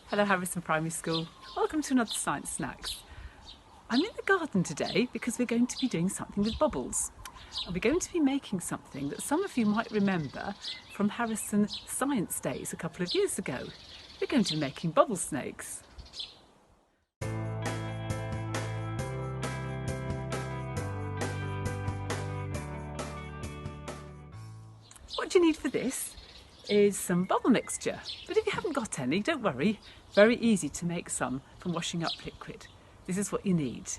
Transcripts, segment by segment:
Hello Harrison Primary School. Welcome to another Science Snacks. I'm in the garden today because we're going to be doing something with bubbles. And we're going to be making something that some of you might remember from Harrison Science Days a couple of years ago. We're going to be making bubble snakes. What you need for this is some bubble mixture, but if you haven't got any, don't worry, very easy to make some from washing up liquid. This is what you need.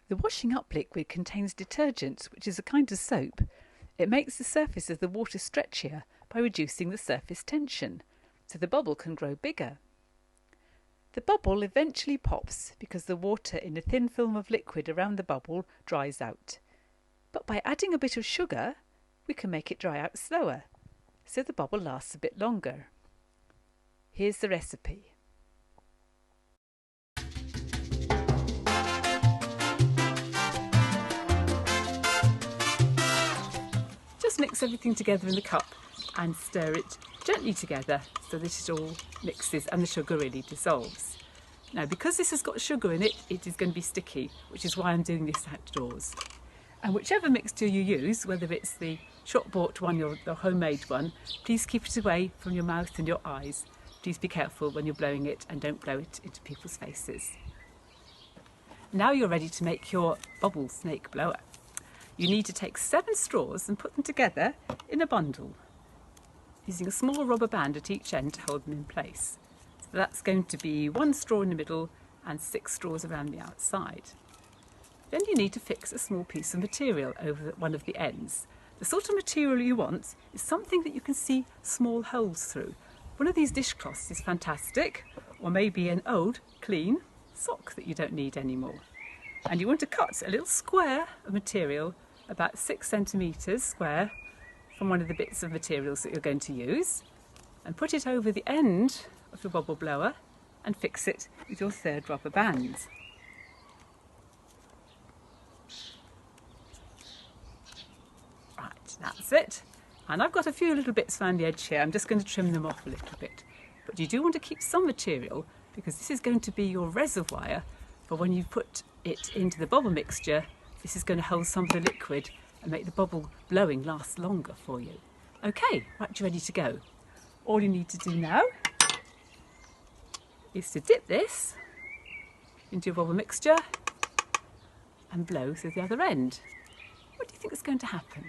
The washing up liquid contains detergent, which is a kind of soap. It makes the surface of the water stretchier by reducing the surface tension, so the bubble can grow bigger. The bubble eventually pops because the water in a thin film of liquid around the bubble dries out. But by adding a bit of sugar, we can make it dry out slower, so the bubble lasts a bit longer. Here's the recipe. Just mix everything together in the cup and stir it gently together so that it all mixes and the sugar really dissolves. Now, because this has got sugar in it, it is going to be sticky, which is why I'm doing this outdoors. And whichever mixture you use, whether it's the shop-bought one or the homemade one, please keep it away from your mouth and your eyes. Please be careful when you're blowing it and don't blow it into people's faces. Now you're ready to make your bubble snake blower. You need to take 7 straws and put them together in a bundle, using a small rubber band at each end to hold them in place. So that's going to be 1 straw in the middle and 6 straws around the outside. Then you need to fix a small piece of material over one of the ends. The sort of material you want is something that you can see small holes through. One of these dishcloths is fantastic, or maybe an old, clean sock that you don't need anymore. And you want to cut a little square of material about 6 centimetres square from one of the bits of materials that you're going to use, and put it over the end of your bubble blower and fix it with your 3rd rubber band. Right, that's it. And I've got a few little bits around the edge here. I'm just going to trim them off a little bit. But you do want to keep some material because this is going to be your reservoir for when you put it into the bubble mixture. This is going to hold some of the liquid and make the bubble blowing last longer for you. Okay, right, you're ready to go. All you need to do now is to dip this into your bubble mixture and blow through the other end. What do you think is going to happen?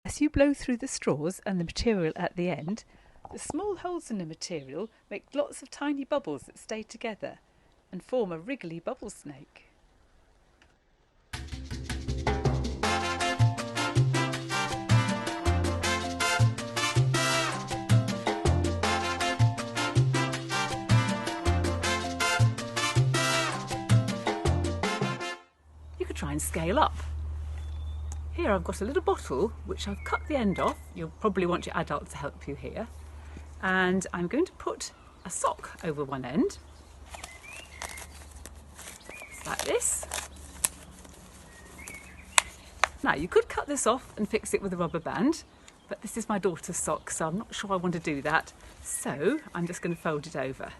As you blow through the straws and the material at the end, the small holes in the material make lots of tiny bubbles that stay together and form a wriggly bubble snake. You could try and scale up. Here I've got a little bottle which I've cut the end off. You'll probably want your adult to help you here. And I'm going to put a sock over one end, like this. Now you could cut this off and fix it with a rubber band, but this is my daughter's sock, so I'm not sure I want to do that. So I'm just going to fold it over.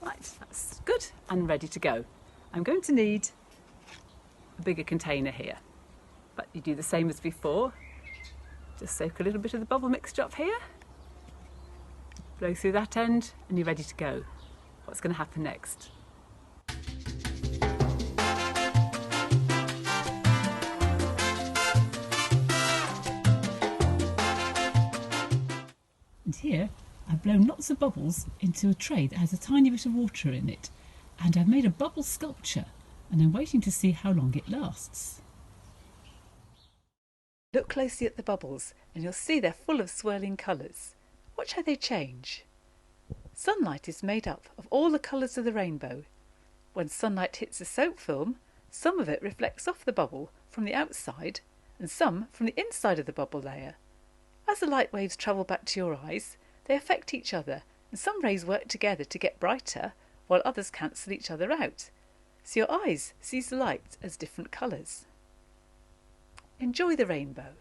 Right, that's good and ready to go. I'm going to need a bigger container here, but you do the same as before. Just soak a little bit of the bubble mixture up here, blow through that end, and you're ready to go. What's going to happen next? And here I've blown lots of bubbles into a tray that has a tiny bit of water in it, and I've made a bubble sculpture, and I'm waiting to see how long it lasts. Look closely at the bubbles and you'll see they're full of swirling colours. Watch how they change. Sunlight is made up of all the colours of the rainbow. When sunlight hits the soap film, some of it reflects off the bubble from the outside and some from the inside of the bubble layer. As the light waves travel back to your eyes, they affect each other, and some rays work together to get brighter while others cancel each other out. So your eyes sees the light as different colours. Enjoy the rainbow.